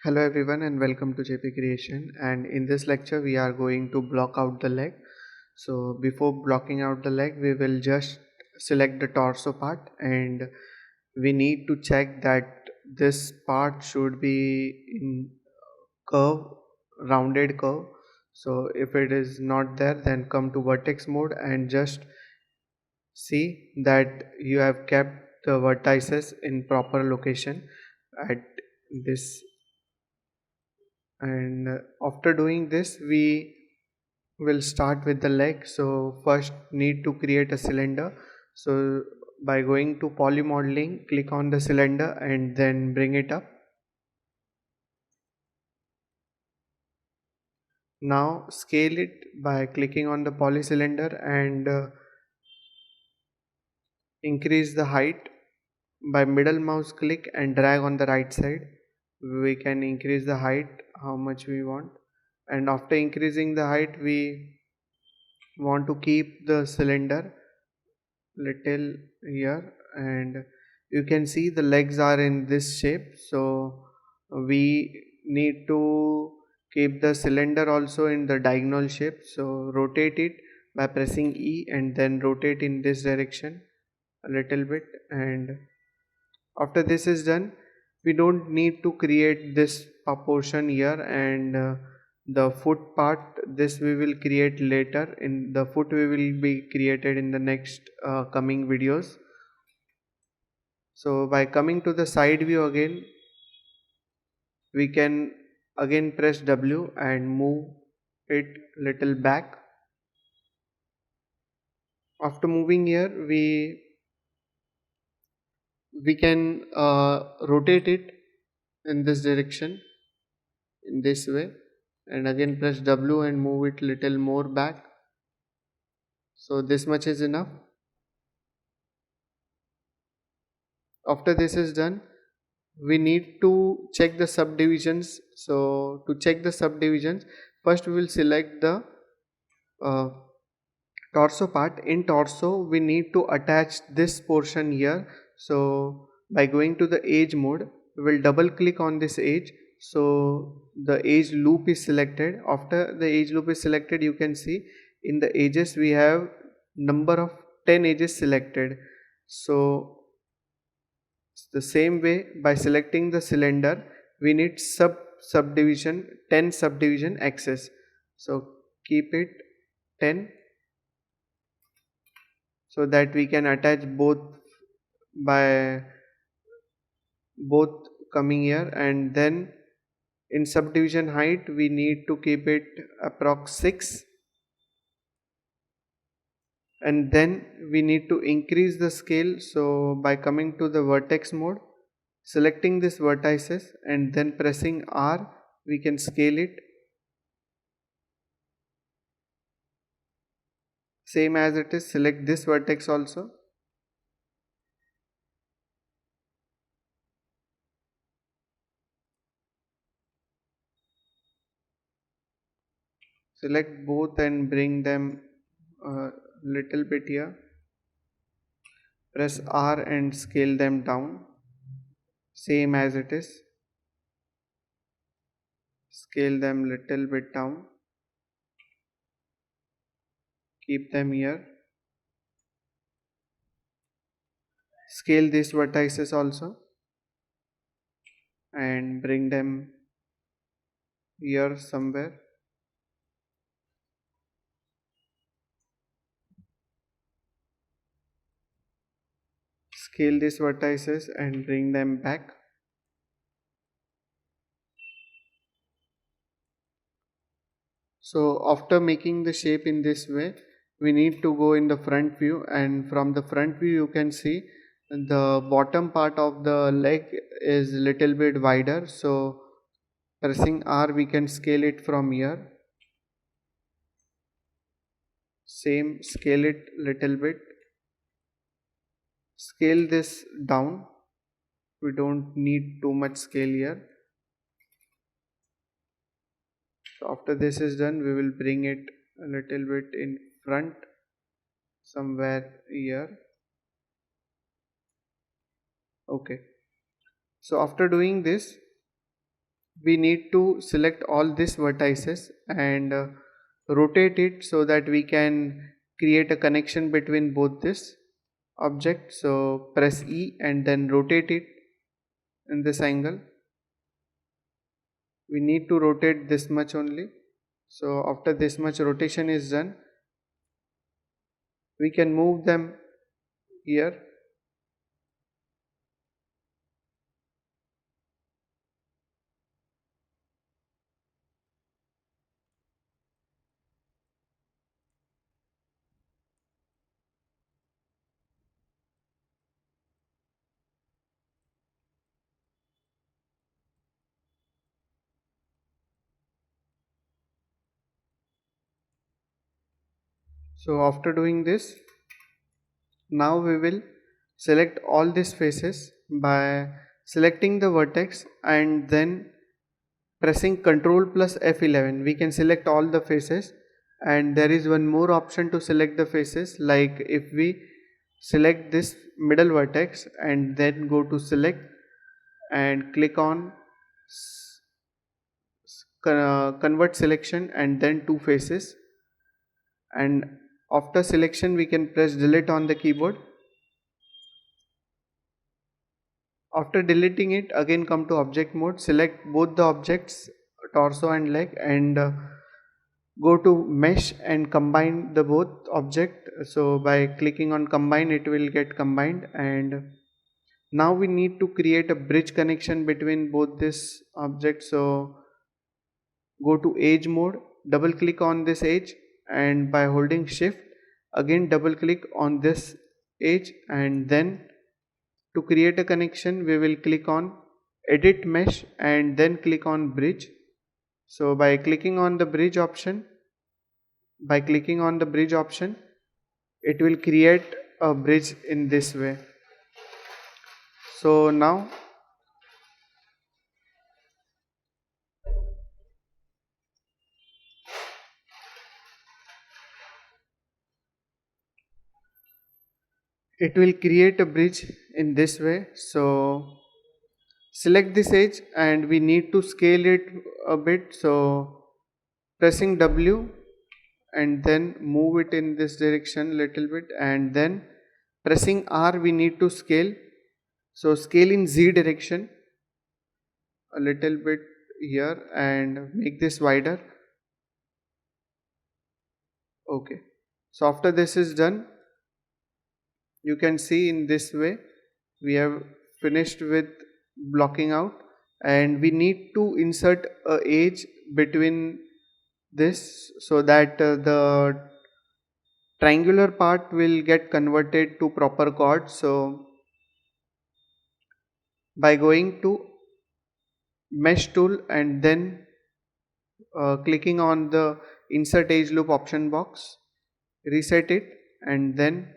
Hello everyone and welcome to JP Creation, and in this lecture we are going to block out the leg. So before blocking out the leg we will just select the torso part, and we need to check that this part should be in curve, rounded curve. So if it is not there, then come to vertex mode and just see that you have kept the vertices in proper location at this. And after doing this we will start with the leg. So first need to create a cylinder. So by going to poly modeling, click on the cylinder and then bring it up. Now scale it by clicking on the poly cylinder and increase the height by middle mouse click and drag on the right side. We can increase the height how much we want, and after increasing the height we want to keep the cylinder little here, and you can see the legs are in this shape. So we need to keep the cylinder also in the diagonal shape. So rotate it by pressing E and then rotate in this direction a little bit. And after this is done, we don't need to create this portion here, and the foot part, this we will create later. In the foot we will be created in the next coming videos. So by coming to the side view again, we can again press W and move it little back. After moving here, we can rotate it in this direction, in this way, and again press W and move it little more back. So this much is enough. After this is done, we need to check the subdivisions. So to check the subdivisions, first we will select the uh, torso part. In torso we need to attach this portion here. So by going to the edge mode, we will double click on this edge. So the edge loop is selected. After the edge loop is selected, you can see in the edges we have number of 10 edges selected. So the same way, by selecting the cylinder, we need subdivision 10 subdivision access. So keep it 10 so that we can attach both by both coming here. And then in subdivision height we need to keep it approx 6, and then we need to increase the scale. So by coming to the vertex mode, selecting this vertices and then pressing R, we can scale it same as it is. Select this vertex also, select both and bring them a little bit here. Press R and scale them down same as it is. Scale them little bit down, keep them here. Scale these vertices also and bring them here somewhere. Scale these vertices and bring them back. So after making the shape in this way, we need to go in the front view, and from the front view you can see the bottom part of the leg is little bit wider. So pressing R, we can scale it from here. Same, scale it little bit. Scale this down. We don't need too much scale here. So after this is done, we will bring it a little bit in front, somewhere here. Okay. So after doing this, we need to select all these vertices and rotate it so that we can create a connection between both this object. So press E and then rotate it in this angle. We need to rotate this much only. So after this much rotation is done, we can move them here. So after doing this, now we will select all these faces by selecting the vertex and then pressing Ctrl plus F11. We can select all the faces, and there is one more option to select the faces, like if we select this middle vertex and then go to select and click on convert selection and then two faces, and after selection we can press delete on the keyboard. After deleting it, again come to object mode, select both the objects torso and leg, and go to mesh and combine the both object. So by clicking on combine, it will get combined, and now we need to create a bridge connection between both this object. So go to edge mode, double click on this edge, and by holding shift again double click on this edge, and then to create a connection we will click on edit mesh and then click on bridge. So by clicking on the bridge option, it will create a bridge in this way. So now it will create a bridge in this way. So select this edge and we need to scale it a bit. So pressing W and then move it in this direction little bit, and then pressing R we need to scale. So scale in Z direction a little bit here and make this wider. Okay, so after this is done, you can see in this way we have finished with blocking out, and we need to insert a edge between this so that the triangular part will get converted to proper chord. So by going to mesh tool and then clicking on the insert edge loop option box, reset it and then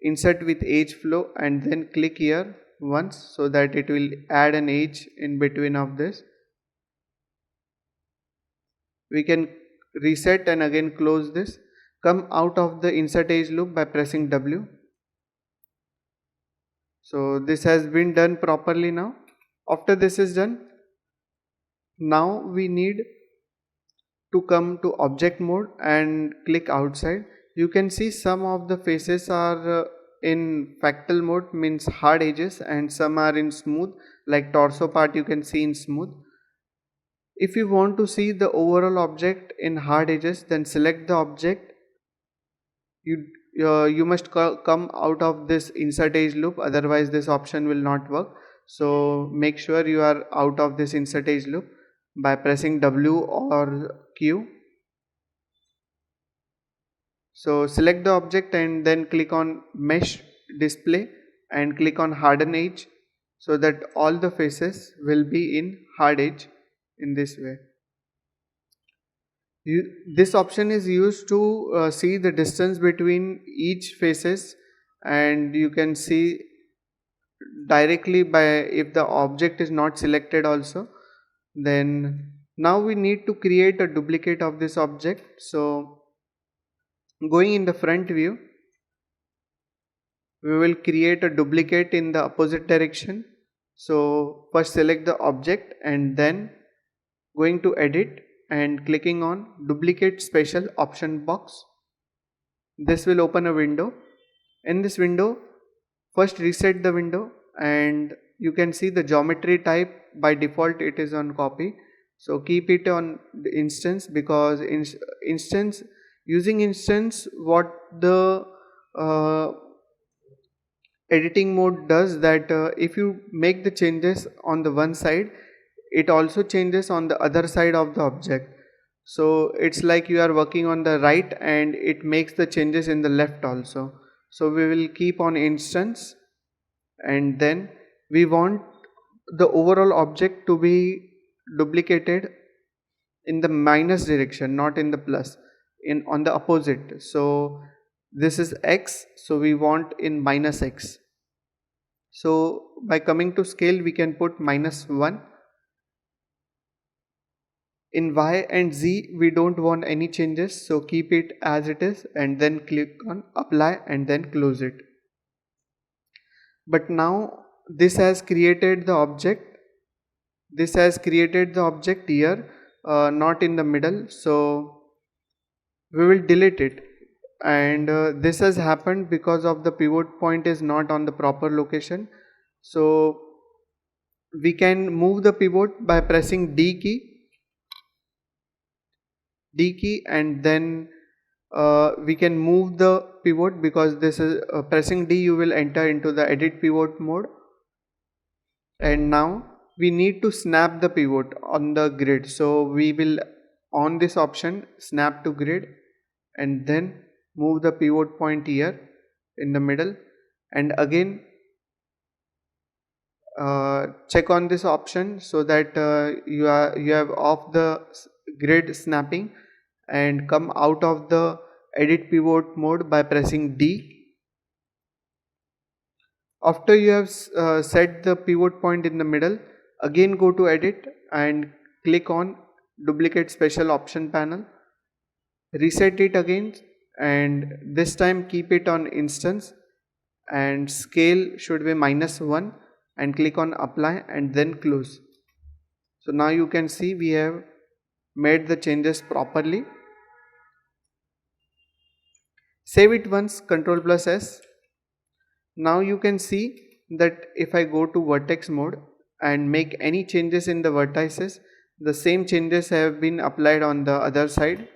insert with edge flow and then click here once so that it will add an edge in between of this. We can reset and again close this. Come out of the insert edge loop by pressing W. So this has been done properly now. After this is done, now we need to come to object mode and click outside. You can see some of the faces are in fractal mode, means hard edges, and some are in smooth, like torso part you can see in smooth. If you want to see the overall object in hard edges, then select the object. You must come out of this insert edge loop, otherwise this option will not work. So make sure you are out of this insert edge loop by pressing W or Q. So select the object and then click on mesh display and click on harden edge so that all the faces will be in hard edge in this way. This option is used to see the distance between each faces, and you can see directly by if the object is not selected also. Then now we need to create a duplicate of this object. So going in the front view, we will create a duplicate in the opposite direction. So first select the object and then going to edit and clicking on duplicate special option box. This will open a window. In this window, first reset the window and you can see the geometry type. By default it is on copy, so keep it on the instance, because instance, using instance, what the uh, editing mode does that if you make the changes on the one side, it also changes on the other side of the object. So it's like you are working on the right and it makes the changes in the left also. So we will keep on instance, and then we want the overall object to be duplicated in the minus direction, not in the plus, in on the opposite. So this is x, so we want in minus x. So by coming to scale we can put -1. In y and z we don't want any changes, so keep it as it is and then click on apply and then close it. But now this has created the object, here, not in the middle, so we will delete it. And this has happened because of the pivot point is not on the proper location. So we can move the pivot by pressing D key, and then we can move the pivot, because this is pressing D, you will enter into the edit pivot mode. And now we need to snap the pivot on the grid, so we will on this option snap to grid and then move the pivot point here in the middle, and again check on this option so that you have off the grid snapping, and come out of the edit pivot mode by pressing D. After you have set the pivot point in the middle, again go to edit and click on duplicate special option panel, reset it again, and this time keep it on instance and scale should be -1, and click on apply and then close. So now you can see we have made the changes properly. Save it once, Ctrl+S. Now you can see that if I go to vertex mode and make any changes in the vertices, the same changes have been applied on the other side.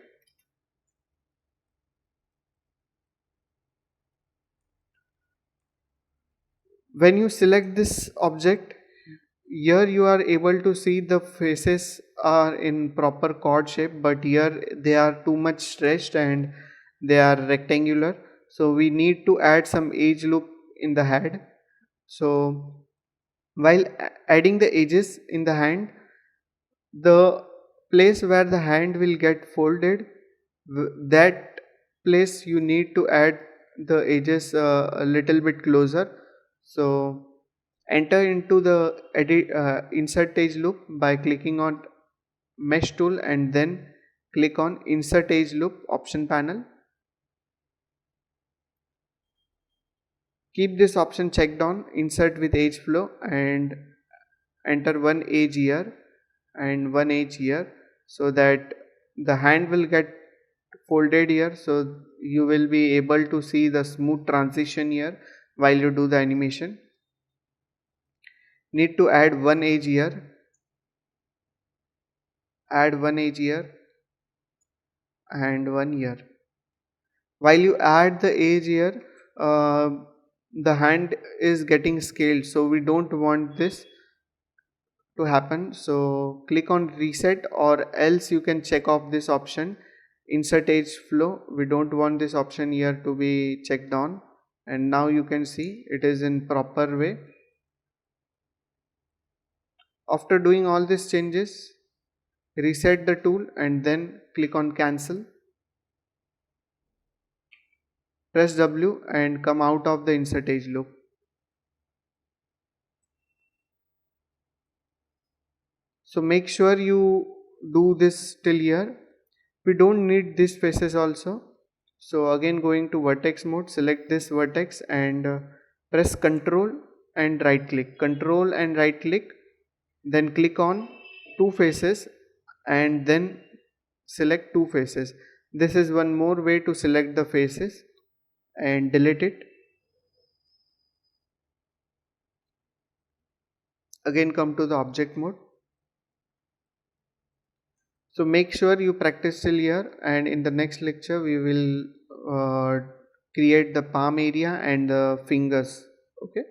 When you select this object, here you are able to see the faces are in proper chord shape, but here they are too much stretched and they are rectangular. So we need to add some edge loop in the head. So while adding the edges in the hand, the place where the hand will get folded, that place you need to add the edges a little bit closer. So enter into the insert edge loop by clicking on mesh tool and then click on insert edge loop option panel. Keep this option checked on insert with edge flow and enter one edge here and one edge here, so that the hand will get folded here, so you will be able to see the smooth transition here while you do the animation. Need to add one edge here, add one edge here and one here. While you add the edge here, uh, the hand is getting scaled, so we don't want this to happen. So click on reset, or else you can check off this option insert edge flow. We don't want this option here to be checked on, and now you can see it is in proper way. After doing all these changes, reset the tool and then click on cancel. Press W and come out of the insert edge loop. So make sure you do this till here. We don't need these faces also. So again going to vertex mode, select this vertex and press Ctrl and right click, control and right click, then click on two faces and then select two faces. This is one more way to select the faces and delete it. Again come to the object mode. So make sure you practice till here, and in the next lecture we will create the palm area and the fingers. Okay.